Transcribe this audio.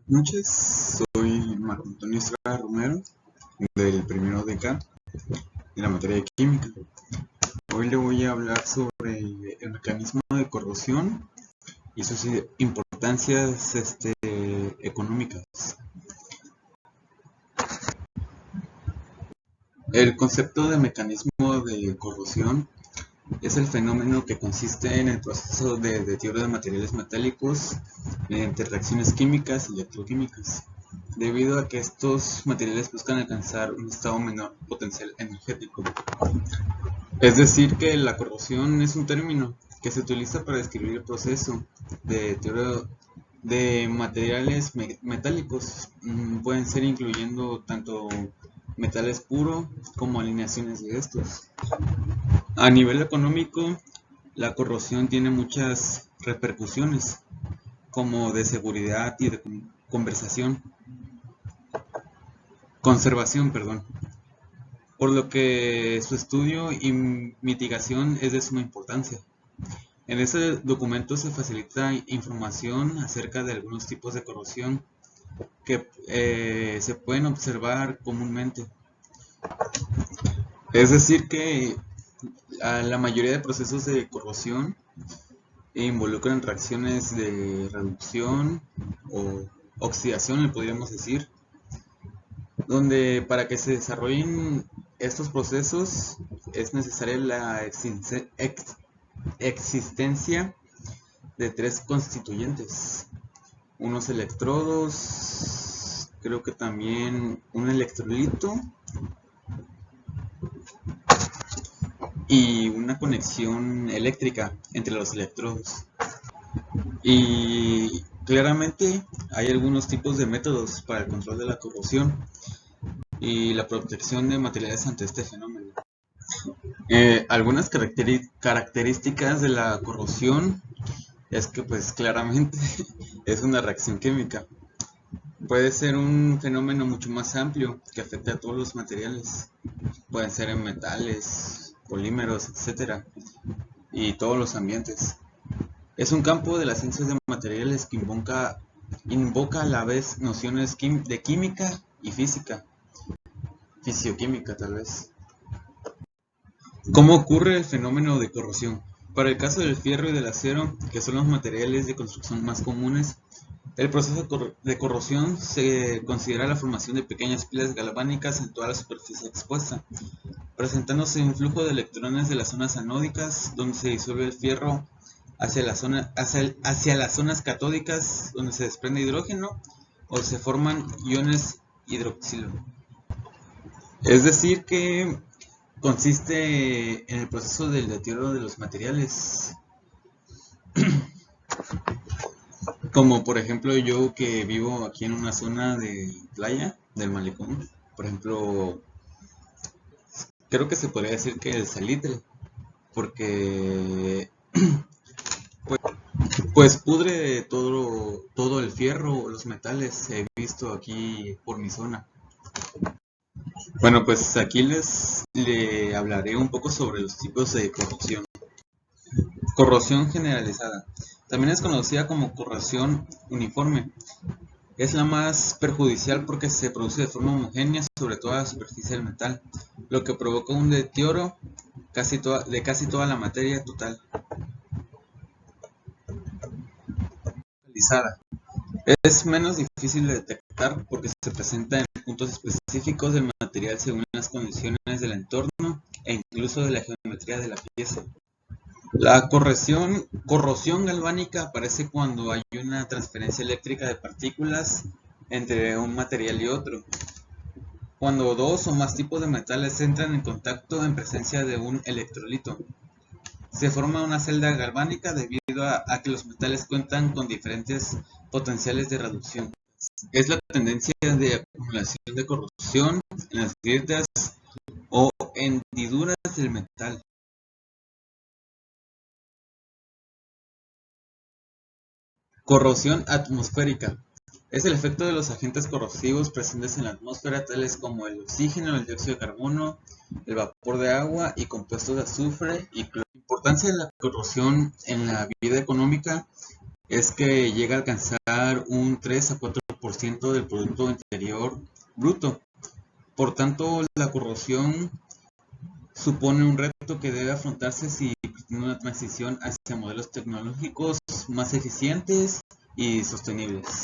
Noches, soy Marco Antonio Estrada Romero, del primero de acá, en la materia de química. Hoy le voy a hablar sobre el mecanismo de corrosión y sus importancias económicas. El concepto de mecanismo de corrosión es el fenómeno que consiste en el proceso de deterioro de materiales metálicos mediante reacciones químicas y electroquímicas, debido a que estos materiales buscan alcanzar un estado menor potencial energético. Es decir, que la corrosión es un término que se utiliza para describir el proceso de deterioro de materiales metálicos. Pueden ser incluyendo tanto metales puros como alineaciones de estos. A nivel económico, la corrosión tiene muchas repercusiones, como de seguridad y de conservación, por lo que su estudio y mitigación es de suma importancia. En este documento se facilita información acerca de algunos tipos de corrosión que se pueden observar comúnmente. Es decir que la mayoría de procesos de corrosión involucran reacciones de reducción o oxidación, le podríamos decir, donde para que se desarrollen estos procesos es necesaria la existencia de tres constituyentes, unos electrodos, creo que también un electrolito y una conexión eléctrica entre los electrodos. Y claramente hay algunos tipos de métodos para el control de la corrosión y la protección de materiales ante este fenómeno. Algunas características de la corrosión es que pues claramente es una reacción química. Puede ser un fenómeno mucho más amplio que afecta a todos los materiales. Pueden ser en metales, polímeros, etcétera, y todos los ambientes. Es un campo de las ciencias de materiales que invoca a la vez nociones de química y física, fisioquímica tal vez. ¿Cómo ocurre el fenómeno de corrosión? Para el caso del fierro y del acero, que son los materiales de construcción más comunes, el proceso de corrosión se considera la formación de pequeñas pilas galvánicas en toda la superficie expuesta, presentándose un flujo de electrones de las zonas anódicas, donde se disuelve el fierro, hacia las zonas catódicas, donde se desprende hidrógeno o se forman iones hidroxilo. Es decir que consiste en el proceso del deterioro de los materiales. Como por ejemplo yo que vivo aquí en una zona de playa, del malecón, por ejemplo, creo que se podría decir que el salitre, porque pues pudre todo el fierro, los metales, he visto aquí por mi zona. Bueno, pues aquí le hablaré un poco sobre los tipos de corrosión. Corrosión generalizada. También es conocida como corrosión uniforme. Es la más perjudicial porque se produce de forma homogénea sobre toda la superficie del metal, lo que provoca un deterioro de casi toda la materia total. Es menos difícil de detectar porque se presenta en puntos específicos del material según las condiciones del entorno e incluso de la geometría de la pieza. La corrosión galvánica aparece cuando hay una transferencia eléctrica de partículas entre un material y otro. Cuando dos o más tipos de metales entran en contacto en presencia de un electrolito, se forma una celda galvánica debido a que los metales cuentan con diferentes potenciales de reducción. Es la tendencia de acumulación de corrosión en las grietas o hendiduras del metal. Corrosión atmosférica. Es el efecto de los agentes corrosivos presentes en la atmósfera, tales como el oxígeno, el dióxido de carbono, el vapor de agua y compuestos de azufre y cloro. La importancia de la corrosión en la vida económica es que llega a alcanzar un 3 a 4% 4% del Producto Interior Bruto. Por tanto, la corrosión supone un reto que debe afrontarse si pretende una transición hacia modelos tecnológicos más eficientes y sostenibles.